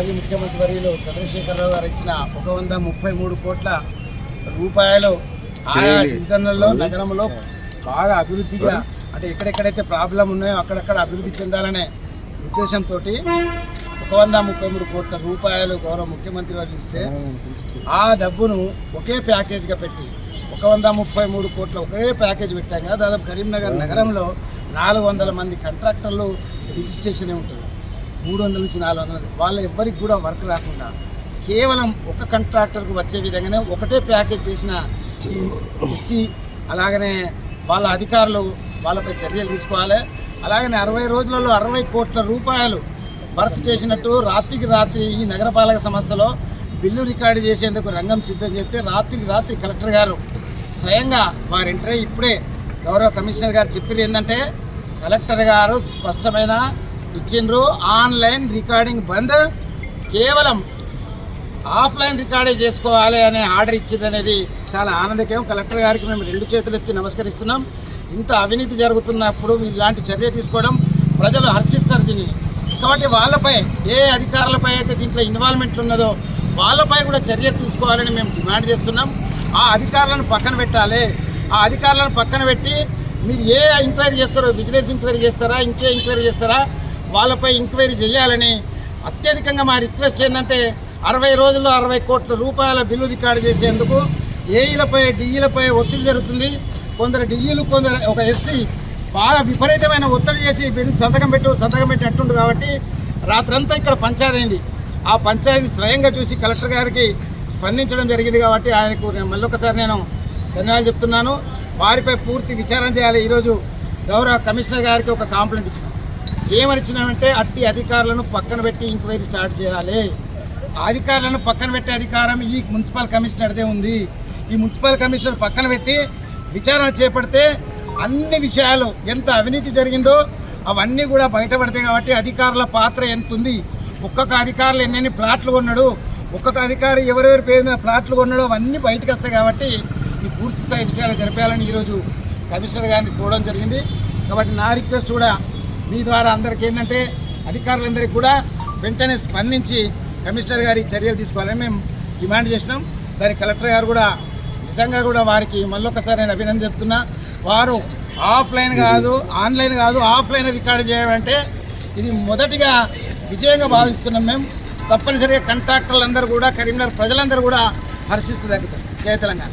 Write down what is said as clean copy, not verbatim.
మాజీ ముఖ్యమంత్రి వర్యులు చంద్రశేఖరరావు గారు ఇచ్చిన 133 కోట్ల రూపాయలు ఆయా డివిజన్లలో నగరంలో బాగా అభివృద్ధిగా అంటే ఎక్కడెక్కడైతే ప్రాబ్లం ఉన్నాయో అక్కడక్కడ అభివృద్ధి చెందాలనే ఉద్దేశంతో 133 కోట్ల రూపాయలు గౌరవ ముఖ్యమంత్రి వారు ఇస్తే ఆ డబ్బును ఒకే ప్యాకేజ్గా పెట్టి 133 కోట్ల ఒకే ప్యాకేజ్ పెట్టాం కదా. దాదాపు కరీంనగర్ నగరంలో 400 మంది కాంట్రాక్టర్లు రిజిస్ట్రేషనే ఉంటుంది. 300 నుంచి 400 వాళ్ళ ఎవ్వరికి కూడా వర్క్ రాకుండా కేవలం ఒక కాంట్రాక్టర్కు వచ్చే విధంగానే ఒకటే ప్యాకేజ్ చేసిన ఎస్సీ అలాగనే వాళ్ళ అధికారులు వాళ్ళపై చర్యలు తీసుకోవాలి. అలాగనే 60 రోజులలో 60 కోట్ల రూపాయలు వర్క్ చేసినట్టు రాత్రికి రాత్రి ఈ నగరపాలక సంస్థలో బిల్లు రికార్డు చేసేందుకు రంగం సిద్ధం చేస్తే రాత్రికి రాత్రి కలెక్టర్ గారు స్వయంగా వారి ఎంట్రీ ఇప్పుడే గౌరవ కమిషనర్ గారు చెప్పారు ఏంటంటే కలెక్టర్ గారు స్పష్టమైన ఇచ్చిండ్రు, ఆన్లైన్ రికార్డింగ్ బంద్, కేవలం ఆఫ్లైన్ రికార్డే చేసుకోవాలి అనే ఆర్డర్ ఇచ్చింది అనేది చాలా ఆనందకరం. కలెక్టర్ గారికి మేము 2 చేతులు ఎత్తి నమస్కరిస్తున్నాం. ఇంత అవినీతి జరుగుతున్నప్పుడు ఇలాంటి చర్య తీసుకోవడం ప్రజలు హర్షిస్తారు దీనిని. కాబట్టి వాళ్ళపై ఏ అధికారులపై అయితే దీంట్లో ఇన్వాల్వ్మెంట్ ఉన్నదో వాళ్ళపై కూడా చర్య తీసుకోవాలని మేము డిమాండ్ చేస్తున్నాం. ఆ అధికారులను పక్కన పెట్టాలి. ఆ అధికారులను పక్కన పెట్టి మీరు ఏ ఎంక్వైరీ చేస్తారో, విజిలెన్స్ ఎంక్వైరీ చేస్తారా, ఇంకే ఎంక్వైరీ చేస్తారా, వాళ్ళపై ఎంక్వైరీ చేయాలని అత్యధికంగా మా రిక్వెస్ట్ ఏంటంటే 60 రోజుల్లో 60 కోట్ల రూపాయల బిల్లు రికార్డు చేసేందుకు ఏఈలపై డిఈలపై ఒత్తిడి జరుగుతుంది. కొందరు డిఈలు కొందరు ఒక ఎస్సీ బాగా విపరీతమైన ఒత్తిడి చేసి బిల్లు సంతకం పెట్టినట్టుండు. కాబట్టి రాత్రంతా ఇక్కడ పంచాయతీ అయింది. ఆ పంచాయతీ స్వయంగా చూసి కలెక్టర్ గారికి స్పందించడం జరిగింది. కాబట్టి ఆయనకు మళ్ళొకసారి నేను ధన్యవాదాలు చెప్తున్నాను. వారిపై పూర్తి విచారణ చేయాలి. ఈరోజు గౌరవ కమిషనర్ గారికి ఒక కాంప్లైంట్ ఇచ్చినాం. ఏమనిచ్చినామంటే అట్టి అధికారులను పక్కన పెట్టి ఎంక్వైరీ స్టార్ట్ చేయాలి. ఆ అధికారులను పక్కన పెట్టే అధికారం ఈ మున్సిపల్ కమిషనర్దే ఉంది. ఈ మున్సిపల్ కమిషనర్ పక్కన పెట్టి విచారణ చేపడితే అన్ని విషయాలు ఎంత అవినీతి జరిగిందో అవన్నీ కూడా బయటపడతాయి. కాబట్టి అధికారుల పాత్ర ఎంత ఉంది, ఒక్కొక్క అధికారులు ఎన్నెన్ని ప్లాట్లు కొన్నాడు, ఒక్కొక్క అధికారి ఎవరెవరి పేరు మీద ప్లాట్లు కొన్నాడో అవన్నీ బయటకు వస్తాయి. కాబట్టి ఈ పూర్తి స్థాయి విచారణ జరిపేయాలని ఈరోజు కమిషనర్ గారిని కోవడం జరిగింది. కాబట్టి నా రిక్వెస్ట్ కూడా మీ ద్వారా అందరికీ ఏంటంటే అధికారులందరికీ కూడా వెంటనే స్పందించి కమిషనర్ గారి చర్యలు తీసుకోవాలని మేము డిమాండ్ చేసినాం. దానికి కలెక్టర్ గారు కూడా నిజంగా కూడా వారికి మళ్ళొకసారి నేను అభినందన చెప్తున్నా. వారు ఆఫ్లైన్ కాదు, ఆన్లైన్ కాదు, ఆఫ్లైన్ రికార్డు చేయడం అంటే ఇది మొదటిగా విజయంగా భావిస్తున్నాం. మేము తప్పనిసరిగా కాంట్రాక్టర్లందరూ కూడా కరీంనగర్ ప్రజలందరూ కూడా హర్షిస్తూ తగ్గుతారు. జై తెలంగాణ.